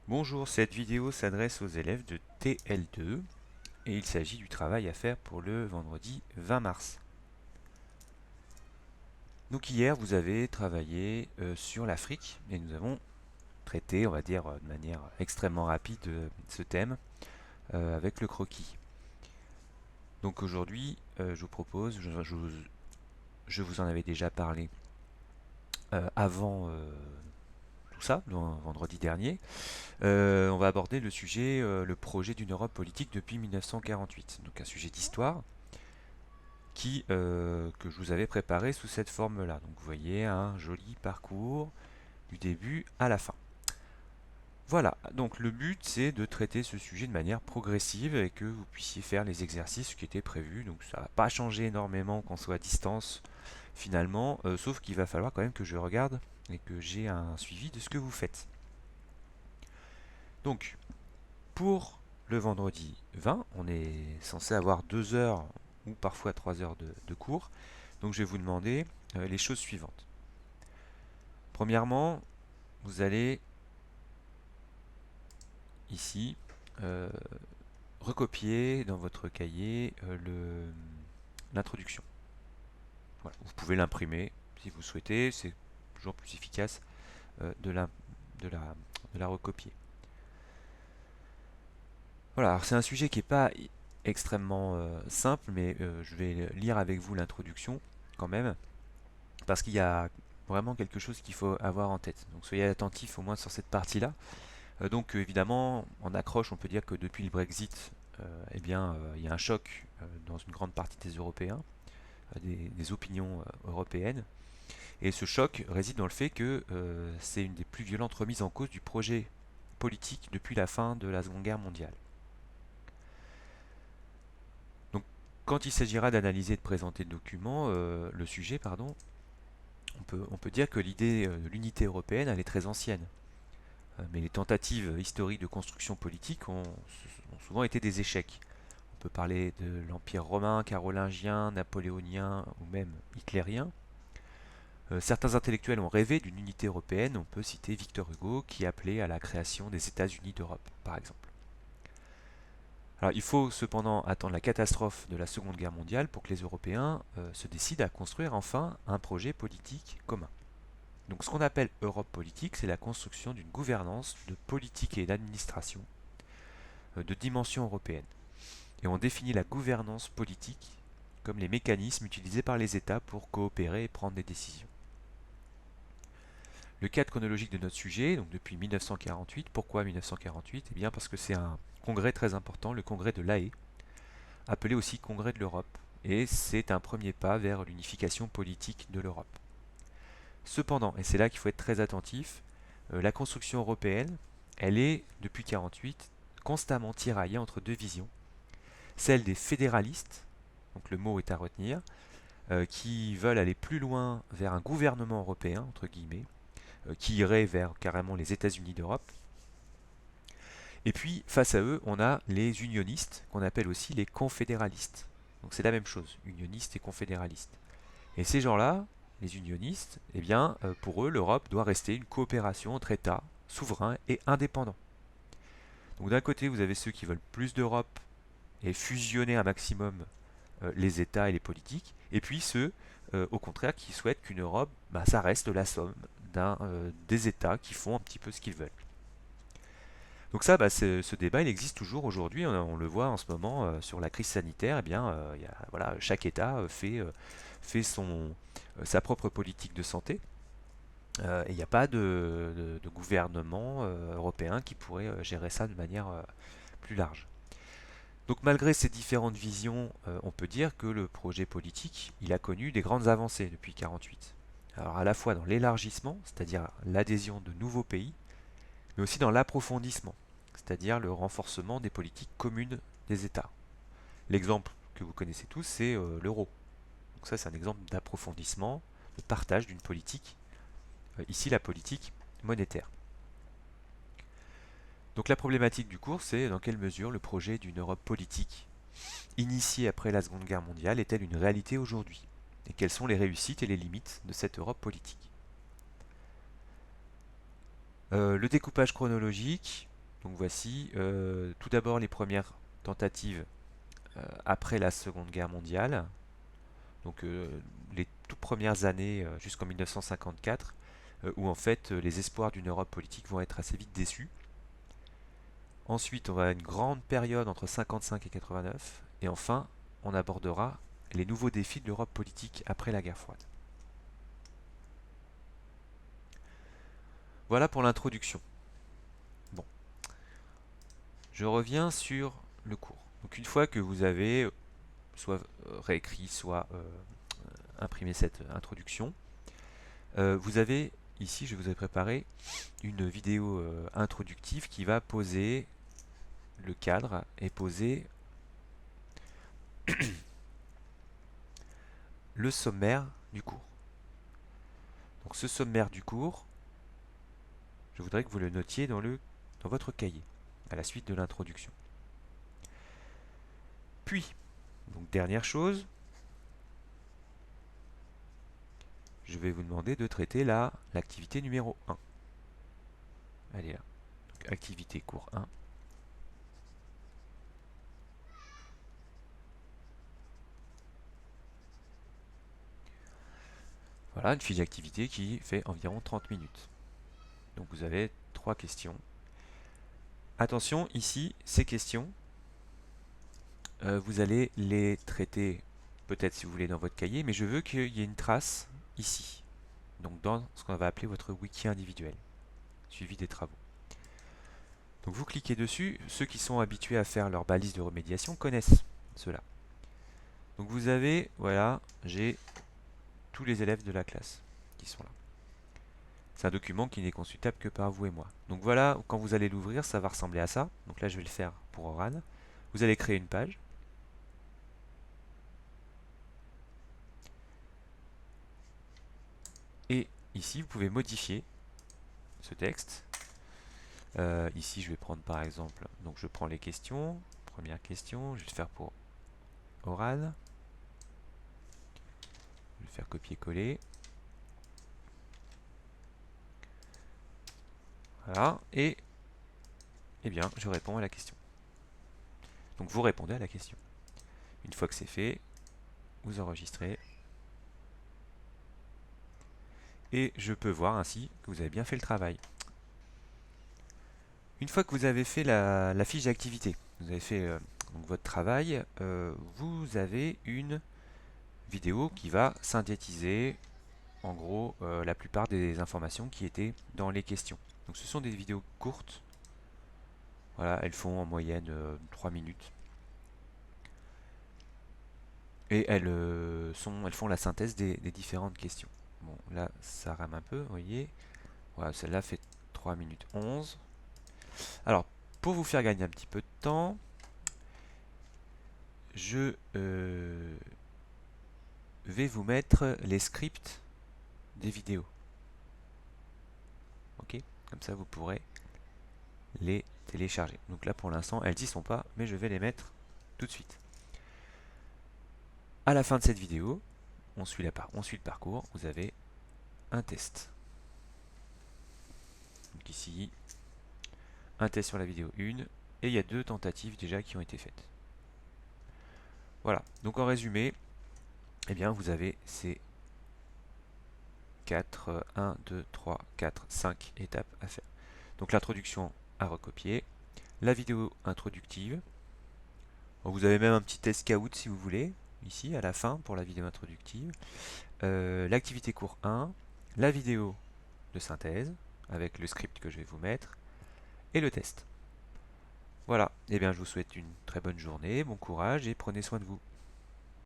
Bonjour, cette vidéo s'adresse aux élèves de TL2 et il s'agit du travail à faire pour le vendredi 20 mars. Donc hier, vous avez travaillé sur l'Afrique et nous avons traité, on va dire de manière extrêmement rapide, ce thème avec le croquis. Donc aujourd'hui, je vous propose, je vous en avais déjà parlé avant tout ça, vendredi dernier. On va aborder le sujet, le projet d'une Europe politique depuis 1948. Donc un sujet d'histoire que je vous avais préparé sous cette forme-là. Donc vous voyez un joli parcours du début à la fin. Voilà, donc le but c'est de traiter ce sujet de manière progressive et que vous puissiez faire les exercices qui étaient prévus. Donc ça va pas changer énormément qu'on soit à distance finalement, sauf qu'il va falloir quand même que je regarde et que j'ai un suivi de ce que vous faites. Donc pour le vendredi 20, on est censé avoir 2 heures ou parfois 3 heures de cours. Donc je vais vous demander les choses suivantes. Premièrement, vous allez ici euh, recopier dans votre cahier l'introduction. Voilà. Vous pouvez l'imprimer si vous souhaitez, c'est toujours plus efficace de, la, de, la, de la recopier. Voilà, c'est un sujet qui n'est pas extrêmement simple, mais je vais lire avec vous l'introduction quand même, parce qu'il y a vraiment quelque chose qu'il faut avoir en tête. Donc soyez attentifs au moins sur cette partie-là. Donc évidemment, en accroche, on peut dire que depuis le Brexit, eh bien, il y a un choc dans une grande partie des Européens, des opinions européennes. Et ce choc réside dans le fait que c'est une des plus violentes remises en cause du projet politique depuis la fin de la Seconde Guerre mondiale. Donc, quand il s'agira d'analyser et de présenter le sujet, pardon, on peut dire que l'idée de l'unité européenne, elle est très ancienne. Mais les tentatives historiques de construction politique ont souvent été des échecs. On peut parler de l'Empire romain, carolingien, napoléonien ou même hitlérien. Certains intellectuels ont rêvé d'une unité européenne. On peut citer Victor Hugo qui appelait à la création des États-Unis d'Europe, par exemple. Alors, il faut cependant attendre la catastrophe de la Seconde Guerre mondiale pour que les Européens se décident à construire enfin un projet politique commun. Donc ce qu'on appelle Europe politique, c'est la construction d'une gouvernance de politique et d'administration de dimension européenne. Et on définit la gouvernance politique comme les mécanismes utilisés par les États pour coopérer et prendre des décisions. Le cadre chronologique de notre sujet, donc depuis 1948, pourquoi 1948? Eh bien parce que c'est un congrès très important, le congrès de La Haye, appelé aussi congrès de l'Europe, et c'est un premier pas vers l'unification politique de l'Europe. Cependant, et c'est là qu'il faut être très attentif, la construction européenne, elle est, depuis 1948, constamment tiraillée entre deux visions. Celle des fédéralistes, donc le mot est à retenir, qui veulent aller plus loin vers un gouvernement européen, entre guillemets, qui irait vers carrément les États-Unis d'Europe. Et puis, face à eux, on a les unionistes, qu'on appelle aussi les confédéralistes. Donc c'est la même chose, unionistes et confédéralistes. Et ces gens-là, les unionistes, eh bien, pour eux, l'Europe doit rester une coopération entre États souverains et indépendants. Donc d'un côté, vous avez ceux qui veulent plus d'Europe et fusionner un maximum les États et les politiques, et puis ceux, au contraire, qui souhaitent qu'une Europe, bah, ça reste la somme des États qui font un petit peu ce qu'ils veulent. Donc ça, bah, ce débat, il existe toujours aujourd'hui. On le voit en ce moment sur la crise sanitaire. Eh bien, voilà, chaque État fait sa propre politique de santé. Et il n'y a pas de gouvernement européen qui pourrait gérer ça de manière plus large. Donc malgré ces différentes visions, on peut dire que le projet politique, il a connu des grandes avancées depuis 1948. Alors à la fois dans l'élargissement, c'est-à-dire l'adhésion de nouveaux pays, mais aussi dans l'approfondissement, c'est-à-dire le renforcement des politiques communes des États. L'exemple que vous connaissez tous, c'est l'euro. Donc ça, c'est un exemple d'approfondissement, de partage d'une politique, ici la politique monétaire. Donc la problématique du cours, c'est dans quelle mesure le projet d'une Europe politique, initiée après la Seconde Guerre mondiale, est-elle une réalité aujourd'hui? Et quelles sont les réussites et les limites de cette Europe politique? Le découpage chronologique, Donc voici tout d'abord les premières tentatives après la Seconde Guerre mondiale, donc les toutes premières années jusqu'en 1954, où en fait les espoirs d'une Europe politique vont être assez vite déçus. Ensuite, on va à une grande période entre 55 et 89, et enfin, on abordera les nouveaux défis de l'Europe politique après la guerre froide. Voilà pour l'introduction. Bon, je reviens sur le cours. Donc une fois que vous avez soit réécrit, soit imprimé cette introduction, vous avez ici, je vous ai préparé une vidéo introductive qui va poser le cadre et poser le sommaire du cours. Donc ce sommaire du cours, je voudrais que vous le notiez dans votre cahier, à la suite de l'introduction. Puis, donc dernière chose, je vais vous demander de traiter l'activité numéro 1. Elle est là. Donc, activité cours 1. Voilà, une fiche d'activité qui fait environ 30 minutes. Donc vous avez 3 questions. Attention, ici, ces questions, vous allez les traiter peut-être si vous voulez dans votre cahier, mais je veux qu'il y ait une trace ici. Donc dans ce qu'on va appeler votre wiki individuel, suivi des travaux. Donc vous cliquez dessus, ceux qui sont habitués à faire leur balise de remédiation connaissent cela. Donc vous avez, voilà, j'ai tous les élèves de la classe qui sont là. C'est un document qui n'est consultable que par vous et moi. Donc voilà, quand vous allez l'ouvrir, ça va ressembler à ça. Donc là, je vais le faire pour Oran. Vous allez créer une page. Et ici, vous pouvez modifier ce texte. Ici, je vais prendre par exemple, donc je prends les questions. Première question, je vais le faire pour Oran. Je vais le faire copier-coller. Voilà, et eh bien, je réponds à la question. Donc vous répondez à la question. Une fois que c'est fait, vous enregistrez. Et je peux voir ainsi que vous avez bien fait le travail. Une fois que vous avez fait la fiche d'activité, vous avez fait donc votre travail, vous avez une vidéo qui va synthétiser en gros la plupart des informations qui étaient dans les questions. Donc ce sont des vidéos courtes. Voilà, elles font en moyenne 3 minutes. Et elles font la synthèse des différentes questions. Bon, là, ça rame un peu, vous voyez. Voilà, celle-là fait 3 minutes 11. Alors, pour vous faire gagner un petit peu de temps, je vais vous mettre les scripts des vidéos. Ok? Comme ça, vous pourrez les télécharger. Donc là, pour l'instant, elles n'y sont pas, mais je vais les mettre tout de suite. À la fin de cette vidéo, on suit le parcours, vous avez un test. Donc ici, un test sur la vidéo 1, et il y a 2 tentatives déjà qui ont été faites. Voilà, donc en résumé, eh bien vous avez ces 1, 2, 3, 4, 5 étapes à faire. Donc l'introduction à recopier, la vidéo introductive, vous avez même un petit test scout si vous voulez, ici à la fin pour la vidéo introductive, l'activité cours 1, la vidéo de synthèse avec le script que je vais vous mettre, et le test. Voilà, et bien je vous souhaite une très bonne journée, bon courage et prenez soin de vous.